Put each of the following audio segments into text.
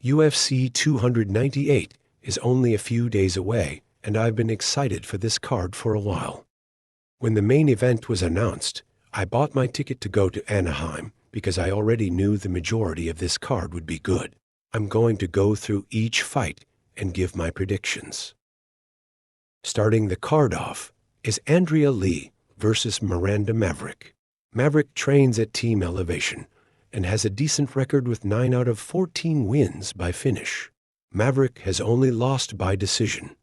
UFC 298 is only a few days away, and I've been excited for this card for a while. When the main event was announced, I bought my ticket to go to Anaheim because I already knew the majority of this card would be good. I'm going to go through each fight and give my predictions. Starting the card off is Andrea Lee versus Miranda Maverick. Maverick trains at Team Elevation and has a decent record with 9 out of 14 wins by finish. Maverick has only lost by decision,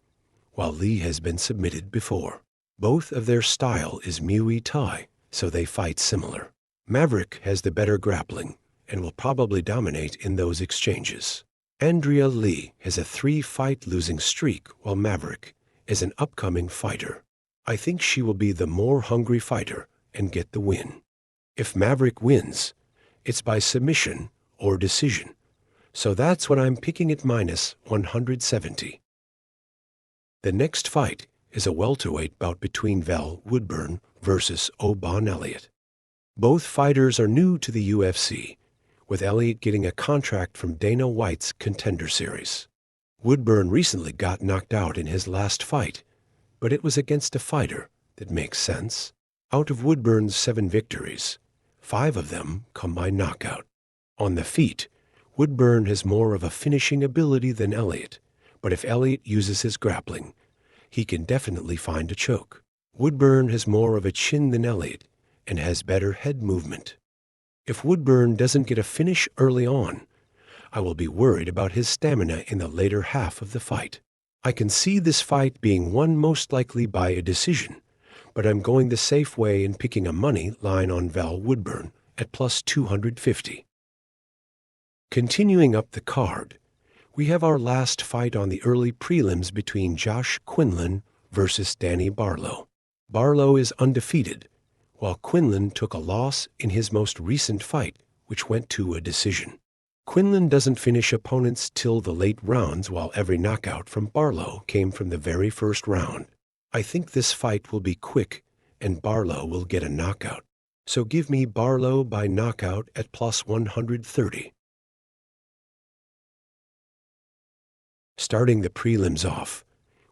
while Lee has been submitted before. Both of their style is Muay Thai, so they fight similar. Maverick has the better grappling and will probably dominate in those exchanges. Andrea Lee has a 3-fight losing streak, while Maverick is an upcoming fighter. I think she will be the more hungry fighter and get the win. If Maverick wins, it's by submission or decision, so that's what I'm picking at minus 170. The next fight is a welterweight bout between Val Woodburn versus O'Bon Elliott. Both fighters are new to the UFC, with Elliott getting a contract from Dana White's Contender Series. Woodburn recently got knocked out in his last fight, but it was against a fighter that makes sense. Out of Woodburn's 7 victories, 5 of them come by knockout. On the feet, Woodburn has more of a finishing ability than Elliott, but if Elliott uses his grappling, he can definitely find a choke. Woodburn has more of a chin than Elliott and has better head movement. If Woodburn doesn't get a finish early on, I will be worried about his stamina in the later half of the fight. I can see this fight being won most likely by a decision, but I'm going the safe way and picking a money line on Val Woodburn at plus 250. Continuing up the card, we have our last fight on the early prelims between Josh Quinlan versus Danny Barlow. Barlow is undefeated, while Quinlan took a loss in his most recent fight, which went to a decision. Quinlan doesn't finish opponents till the late rounds, while every knockout from Barlow came from the very first round. I think this fight will be quick, and Barlow will get a knockout. So give me Barlow by knockout at plus 130. Starting the prelims off,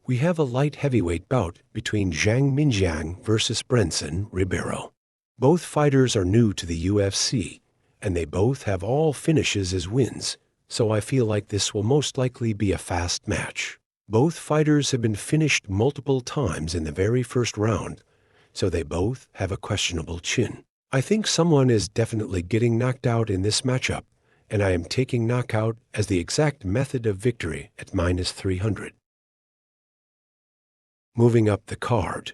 we have a light heavyweight bout between Zhang Minjiang versus Brenson Ribeiro. Both fighters are new to the UFC, and they both have all finishes as wins, so I feel like this will most likely be a fast match. Both fighters have been finished multiple times in the very first round, so they both have a questionable chin. I think someone is definitely getting knocked out in this matchup, and I am taking knockout as the exact method of victory at minus 300. Moving up the card,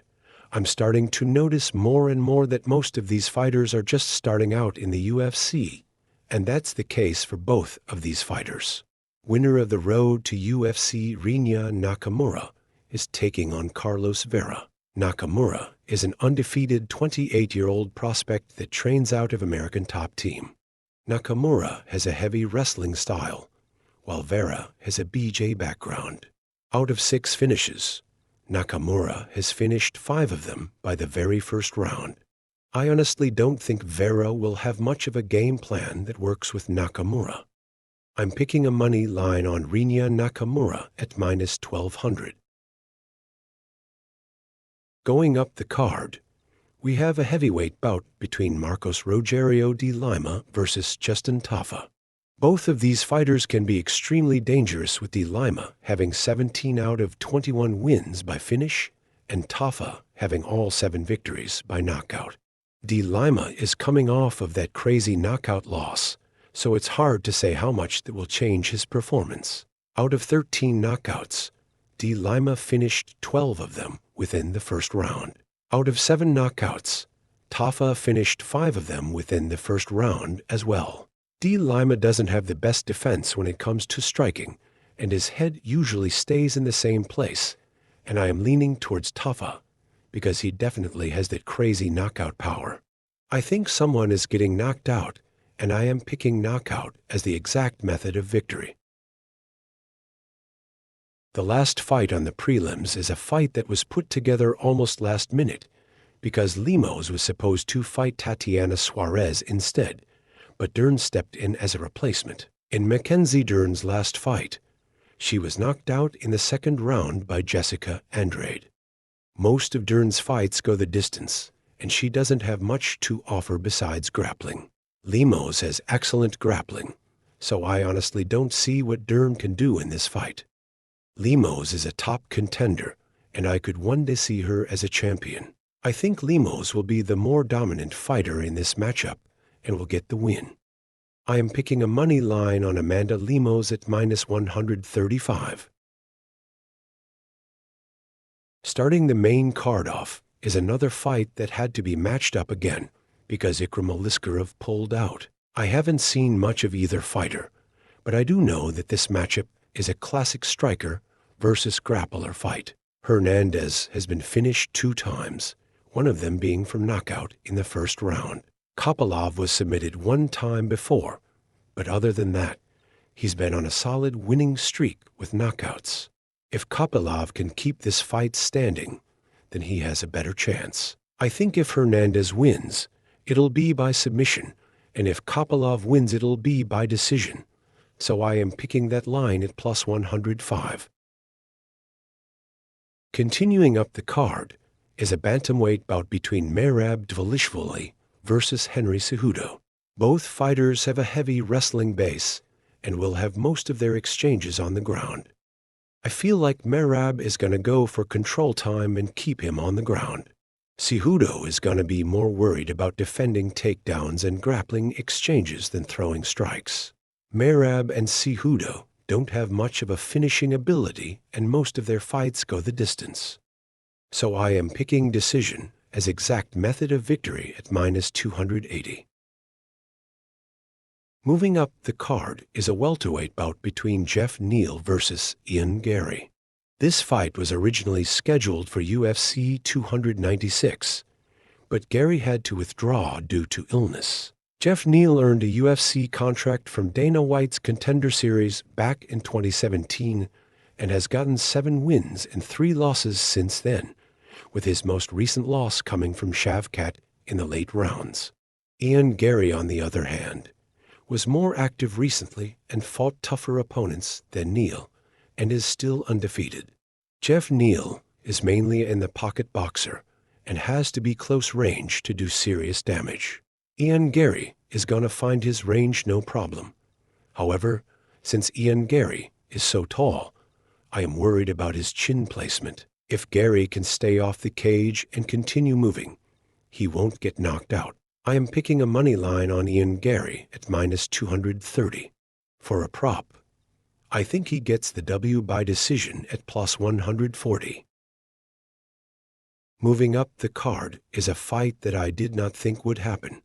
I'm starting to notice more and more that most of these fighters are just starting out in the UFC, and that's the case for both of these fighters. Winner of the road to UFC Rinya Nakamura is taking on Carlos Vera. Nakamura is an undefeated 28-year-old prospect that trains out of American Top Team. Nakamura has a heavy wrestling style, while Vera has a BJ background. Out of 6 finishes, Nakamura has finished 5 of them by the very first round. I honestly don't think Vera will have much of a game plan that works with Nakamura. I'm picking a money line on Rinya Nakamura at minus 1200. Going up the card, we have a heavyweight bout between Marcos Rogerio de Lima versus Justin Tafa. Both of these fighters can be extremely dangerous, with de Lima having 17 out of 21 wins by finish and Tafa having all 7 victories by knockout. De Lima is coming off of that crazy knockout loss, so it's hard to say how much that will change his performance. Out of 13 knockouts, de Lima finished 12 of them within the first round. Out of 7 knockouts, Tafa finished 5 of them within the first round as well. De Lima doesn't have the best defense when it comes to striking, and his head usually stays in the same place, and I am leaning towards Tafa because he definitely has that crazy knockout power. I think someone is getting knocked out, and I am picking knockout as the exact method of victory. The last fight on the prelims is a fight that was put together almost last minute because Lemos was supposed to fight Tatiana Suarez instead, but Dern stepped in as a replacement. In Mackenzie Dern's last fight, she was knocked out in the second round by Jessica Andrade. Most of Dern's fights go the distance, and she doesn't have much to offer besides grappling. Lemos has excellent grappling, so I honestly don't see what Dern can do in this fight. Lemos is a top contender, and I could one day see her as a champion. I think Lemos will be the more dominant fighter in this matchup and will get the win. I am picking a money line on Amanda Lemos at -135. Starting the main card off is another fight that had to be matched up again because Ikram Aliskerov pulled out. I haven't seen much of either fighter, but I do know that this matchup is a classic striker versus grappler fight. Hernandez has been finished 2 times, one of them being from knockout in the first round. Kopylov was submitted 1 time before, but other than that, he's been on a solid winning streak with knockouts. If Kopylov can keep this fight standing, then he has a better chance. I think if Hernandez wins, it'll be by submission, and if Kopylov wins, it'll be by decision. So I am picking that line at +105. Continuing up the card is a bantamweight bout between Merab Dvalishvili versus Henry Cejudo. Both fighters have a heavy wrestling base and will have most of their exchanges on the ground. I feel like Merab is going to go for control time and keep him on the ground. Cejudo is going to be more worried about defending takedowns and grappling exchanges than throwing strikes. Merab and Cejudo don't have much of a finishing ability, and most of their fights go the distance. So I am picking decision as exact method of victory at -280. Moving up the card is a welterweight bout between Jeff Neal versus Ian Gary. This fight was originally scheduled for UFC 296, but Gary had to withdraw due to illness. Jeff Neal earned a UFC contract from Dana White's Contender Series back in 2017 and has gotten 7 wins and 3 losses since then, with his most recent loss coming from Shavkat in the late rounds. Ian Gary, on the other hand, was more active recently and fought tougher opponents than Neal, and is still undefeated. Jeff Neal is mainly an in-the-pocket boxer and has to be close range to do serious damage. Ian Gary is going to find his range no problem. However, since Ian Gary is so tall, I am worried about his chin placement. If Gary can stay off the cage and continue moving, he won't get knocked out. I am picking a money line on Ian Gary at -230. For a prop, I think he gets the W by decision at +140. Moving up the card is a fight that I did not think would happen.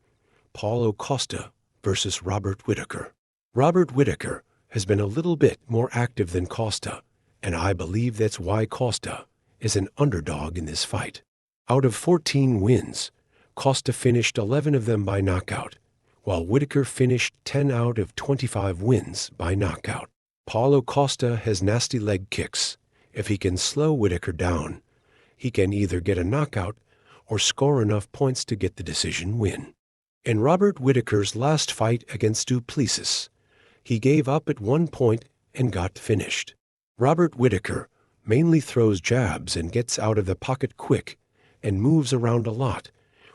Paulo Costa versus Robert Whittaker. Robert Whittaker has been a little bit more active than Costa, and I believe that's why Costa is an underdog in this fight. Out of 14 wins, Costa finished 11 of them by knockout, while Whittaker finished 10 out of 25 wins by knockout. Paulo Costa has nasty leg kicks. If he can slow Whittaker down, he can either get a knockout or score enough points to get the decision win. In Robert Whittaker's last fight against Duplessis, he gave up at one point and got finished. Robert Whittaker mainly throws jabs and gets out of the pocket quick and moves around a lot,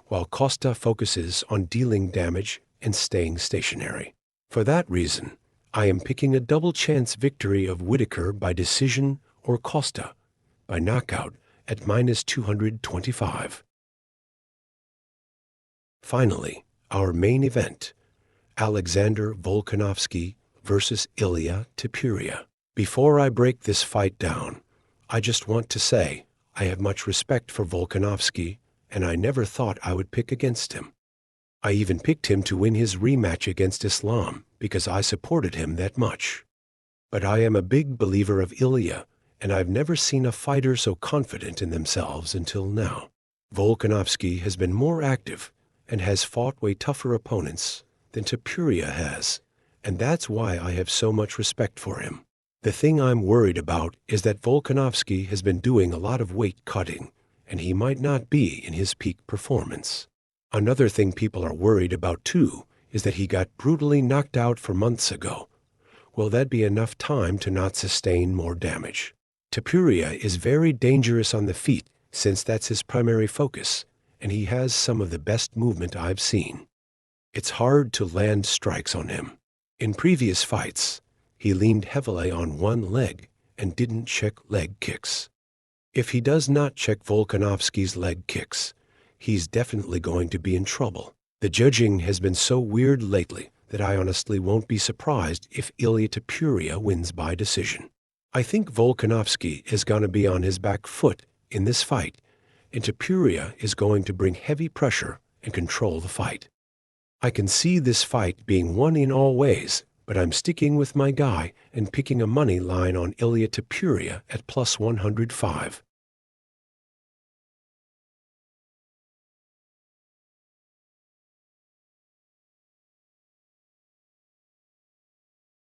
while Costa focuses on dealing damage and staying stationary. For that reason, I am picking a double chance victory of Whittaker by decision or Costa by knockout at -225. Finally, our main event, Alexander Volkanovski versus Ilia Topuria. Before I break this fight down, I just want to say I have much respect for Volkanovski, and I never thought I would pick against him. I even picked him to win his rematch against Islam because I supported him that much. But I am a big believer of Ilia, and I've never seen a fighter so confident in themselves until now. Volkanovski has been more active and has fought way tougher opponents than Topuria has, and that's why I have so much respect for him. The thing I'm worried about is that Volkanovski has been doing a lot of weight cutting, and he might not be in his peak performance. Another thing people are worried about too is that he got brutally knocked out 4 months ago, Will that be enough time to not sustain more damage? Topuria is very dangerous on the feet since that's his primary focus, and he has some of the best movement I've seen. It's hard to land strikes on him. In previous fights, he leaned heavily on one leg and didn't check leg kicks. If he does not check Volkanovski's leg kicks, he's definitely going to be in trouble. The judging has been so weird lately that I honestly won't be surprised if Ilia Topuria wins by decision. I think Volkanovski is going to be on his back foot in this fight, and Topuria is going to bring heavy pressure and control the fight. I can see this fight being won in all ways, but I'm sticking with my guy and picking a money line on Ilia Topuria at plus 105.